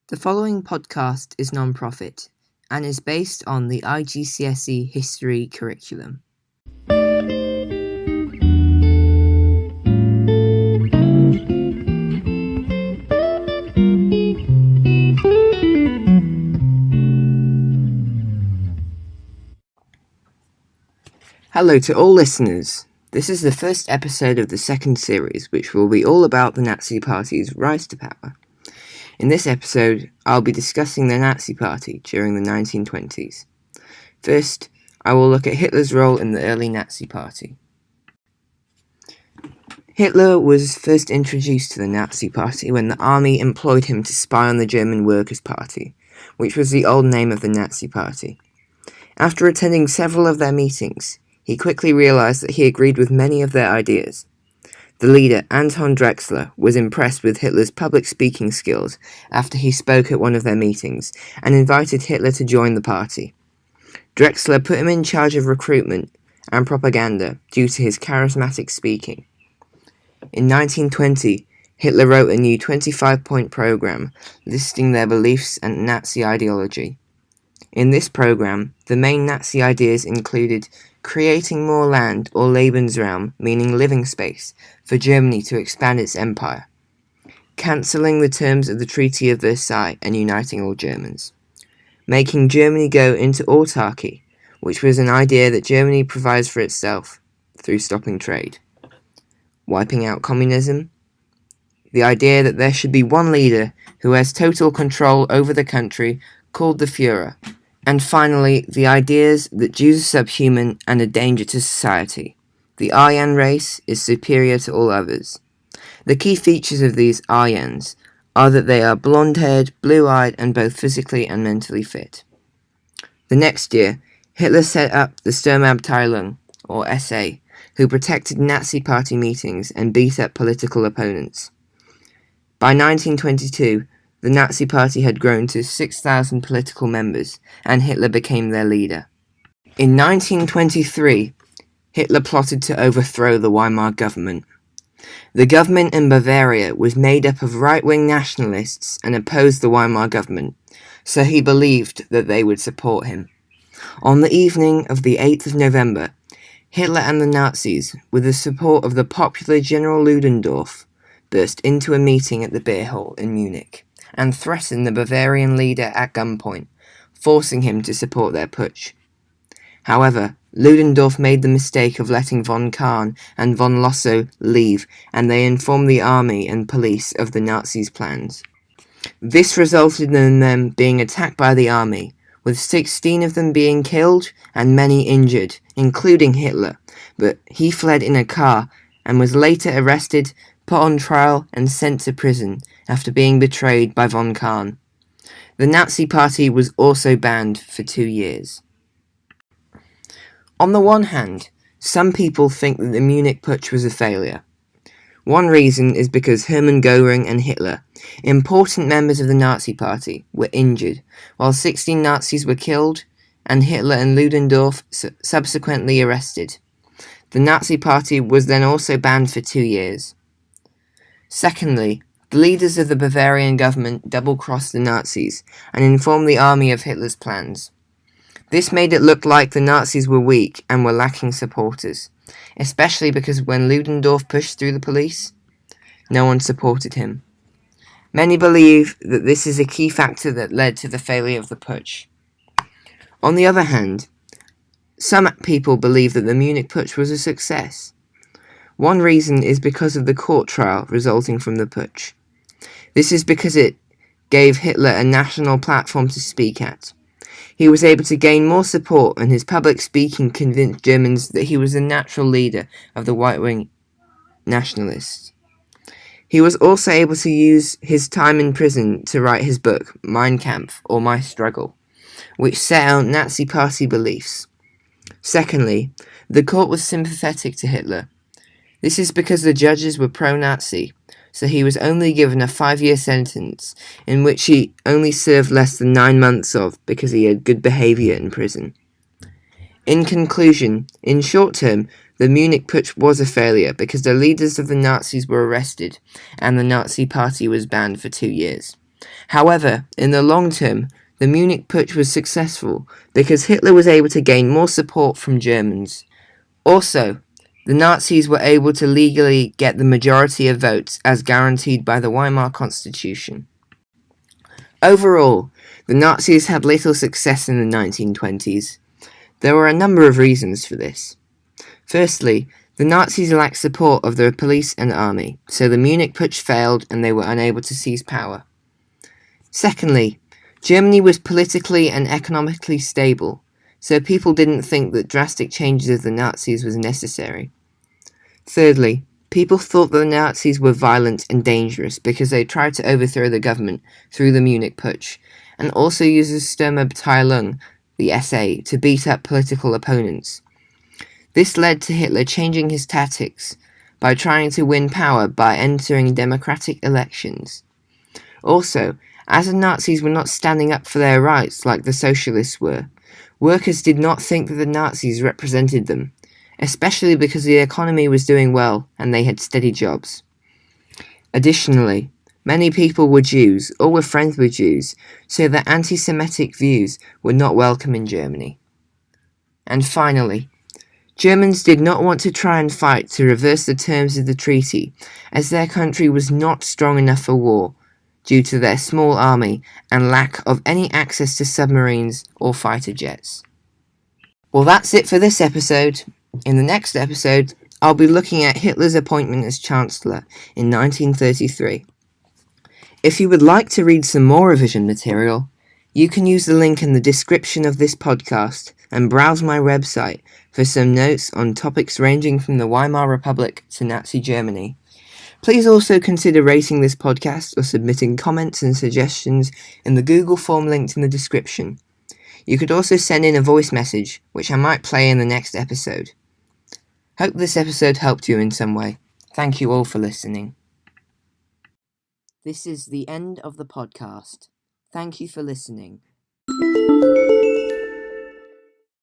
The following podcast is non-profit and is based on the IGCSE history curriculum. Hello to all listeners. This is the first episode of the second series, which will be all about the Nazi Party's rise to power. In this episode, I'll be discussing the Nazi Party during the 1920s. First, I will look at Hitler's role in the early Nazi Party. Hitler was first introduced to the Nazi Party when the army employed him to spy on the German Workers' Party, which was the old name of the Nazi Party. After attending several of their meetings, he quickly realized that he agreed with many of their ideas. The leader, Anton Drexler, was impressed with Hitler's public speaking skills after he spoke at one of their meetings and invited Hitler to join the party. Drexler put him in charge of recruitment and propaganda due to his charismatic speaking. In 1920, Hitler wrote a new 25-point program listing their beliefs and Nazi ideology. In this program, the main Nazi ideas included creating more land, or Lebensraum, meaning living space, for Germany to expand its empire, cancelling the terms of the Treaty of Versailles and uniting all Germans, making Germany go into autarky, which was an idea that Germany provides for itself through stopping trade, wiping out communism, the idea that there should be one leader who has total control over the country called the Führer, and finally, the ideas that Jews are subhuman and a danger to society. The Aryan race is superior to all others. The key features of these Aryans are that they are blonde-haired, blue-eyed, and both physically and mentally fit. The next year, Hitler set up the Sturmabteilung, or SA, who protected Nazi Party meetings and beat up political opponents. By 1922, the Nazi Party had grown to 6,000 political members, and Hitler became their leader. In 1923, Hitler plotted to overthrow the Weimar government. The government in Bavaria was made up of right-wing nationalists and opposed the Weimar government, so he believed that they would support him. On the evening of the 8th of November, Hitler and the Nazis, with the support of the popular General Ludendorff, burst into a meeting at the beer hall in Munich and threatened the Bavarian leader at gunpoint, forcing him to support their putsch. However, Ludendorff made the mistake of letting von Kahr and von Lossow leave, and they informed the army and police of the Nazis' plans. This resulted in them being attacked by the army, with 16 of them being killed and many injured, including Hitler, but he fled in a car and was later arrested, put on trial, and sent to prison after being betrayed by von Kahr. The Nazi Party was also banned for 2 years. On the one hand, some people think that the Munich Putsch was a failure. One reason is because Hermann Göring and Hitler, important members of the Nazi Party, were injured, while 16 Nazis were killed, and Hitler and Ludendorff subsequently arrested. The Nazi Party was then also banned for 2 years. Secondly, the leaders of the Bavarian government double-crossed the Nazis and informed the army of Hitler's plans. This made it look like the Nazis were weak and were lacking supporters, especially because when Ludendorff pushed through the police, no one supported him. Many believe that this is a key factor that led to the failure of the putsch. On the other hand, some people believe that the Munich Putsch was a success. One reason is because of the court trial resulting from the putsch. This is because it gave Hitler a national platform to speak at. He was able to gain more support, and his public speaking convinced Germans that he was the natural leader of the right-wing nationalists. He was also able to use his time in prison to write his book, Mein Kampf, or My Struggle, which set out Nazi Party beliefs. Secondly, the court was sympathetic to Hitler. This is because the judges were pro-Nazi, so he was only given a 5-year sentence, in which he only served less than 9 months of because he had good behaviour in prison. In conclusion, in short term, the Munich Putsch was a failure because the leaders of the Nazis were arrested, and the Nazi Party was banned for 2 years. However, in the long term, the Munich Putsch was successful because Hitler was able to gain more support from Germans. Also, the Nazis were able to legally get the majority of votes as guaranteed by the Weimar Constitution. Overall, the Nazis had little success in the 1920s. There were a number of reasons for this. Firstly, the Nazis lacked support of the police and army, so the Munich Putsch failed and they were unable to seize power. Secondly, Germany was politically and economically stable, so people didn't think that drastic changes of the Nazis was necessary. Thirdly, people thought that the Nazis were violent and dangerous because they tried to overthrow the government through the Munich Putsch, and also used the Sturmabteilung, the SA, to beat up political opponents. This led to Hitler changing his tactics by trying to win power by entering democratic elections. Also, as the Nazis were not standing up for their rights like the socialists were, workers did not think that the Nazis represented them, especially because the economy was doing well and they had steady jobs. Additionally, many people were Jews or were friends with Jews, so their anti-Semitic views were not welcome in Germany. And finally, Germans did not want to try and fight to reverse the terms of the treaty, as their country was not strong enough for war due to their small army and lack of any access to submarines or fighter jets. Well, that's it for this episode. In the next episode, I'll be looking at Hitler's appointment as Chancellor in 1933. If you would like to read some more revision material, you can use the link in the description of this podcast and browse my website for some notes on topics ranging from the Weimar Republic to Nazi Germany. Please also consider rating this podcast or submitting comments and suggestions in the Google form linked in the description. You could also send in a voice message, which I might play in the next episode. Hope this episode helped you in some way. Thank you all for listening. This is the end of the podcast. Thank you for listening.